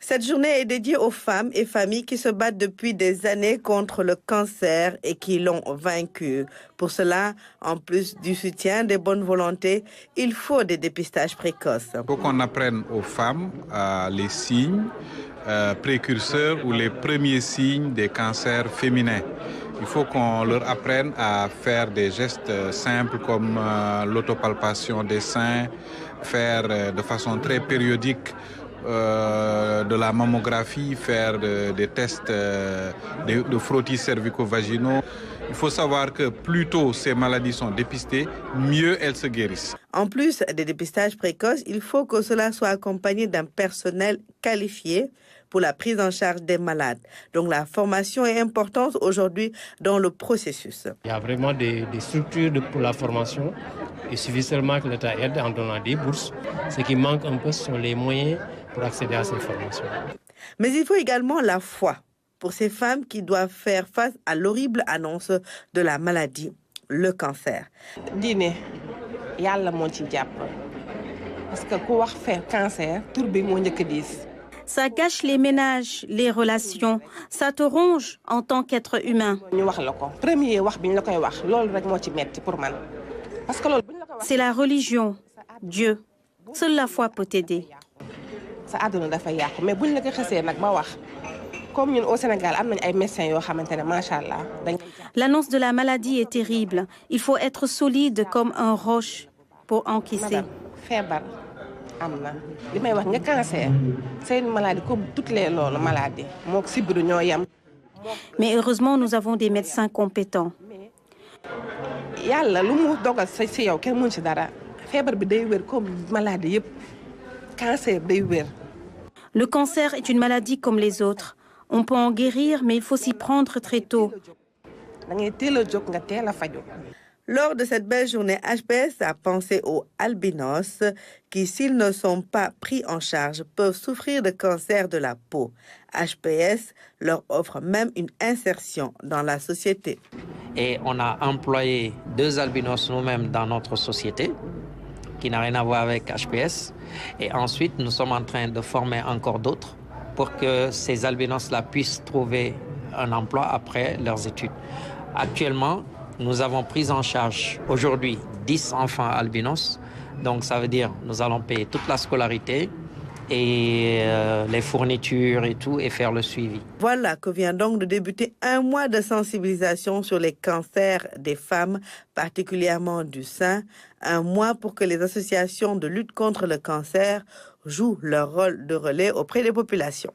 Cette journée est dédiée aux femmes et familles qui se battent depuis des années contre le cancer et qui l'ont vaincu. Pour cela, en plus du soutien des bonnes volontés, il faut des dépistages précoces. Il faut qu'on apprenne aux femmes les signes précurseurs ou les premiers signes des cancers féminins. Il faut qu'on leur apprenne à faire des gestes simples comme l'autopalpation des seins, faire de façon très périodique de la mammographie, faire des tests de frottis cervico-vaginaux. Il faut savoir que plus tôt ces maladies sont dépistées, mieux elles se guérissent. En plus des dépistages précoces, il faut que cela soit accompagné d'un personnel qualifié pour la prise en charge des malades. Donc la formation est importante aujourd'hui dans le processus. Il y a vraiment des structures pour la formation. Il suffit seulement que l'État aide en donnant des bourses. Ce qui manque un peu, ce sont les moyens pour accéder à ces formations. Mais il faut également la foi pour ces femmes qui doivent faire face à l'horrible annonce de la maladie, le cancer. Diine yàlla moo ci jàpp parce que ku wax faire cancer tur bi moo njëkk a diis. Ça gâche les ménages, les relations. Ça te ronge en tant qu'être humain. ñu wax la ko premier wax bi ñu la koy wax loolu rek moo ci metti pour man parce que loolu bu ñu la ko wax. C'est la religion, Dieu. Seule la foi peut t'aider. sa àdduna dafa yàqu mais bu ñu la ko xasee nag ba wax. Comme ñun au Sénégal am nañ ay médecins yoo xamante ne macha allah. L'annonce de la maladie est terrible. Il faut être solide comme un roche pour encaisser. feebar am na li may wax nga cancer c'est une maladie comme toutes les loolu maladies mook sibiru ñoo yem. Mais heureusement, nous avons des médecins compétents. yàlla lu mu dogal si yow kenn mënu ci dara feebar bi day wér comme maladie yëpp cancer day wér. Le cancer est une maladie comme les autres. On peut en guérir, mais il faut s'y prendre très tôt. Lors de cette belle journée, HPS a pensé aux albinos qui, s'ils ne sont pas pris en charge, peuvent souffrir de cancer de la peau. HPS leur offre même une insertion dans la société. Et on a employé 2 albinos nous-mêmes dans notre société, qui n'a rien à voir avec HPS. Et ensuite, nous sommes en train de former encore d'autres pour que ces albinos-là puissent trouver un emploi après leurs études. Actuellement, nous avons pris en charge aujourd'hui 10 enfants albinos. Donc ça veut dire nous allons payer toute la scolarité et les fournitures et tout et faire le suivi. Voilà que vient donc de débuter un mois de sensibilisation sur les cancers des femmes, particulièrement du sein. Un mois pour que les associations de lutte contre le cancer jouent leur rôle de relais auprès des populations.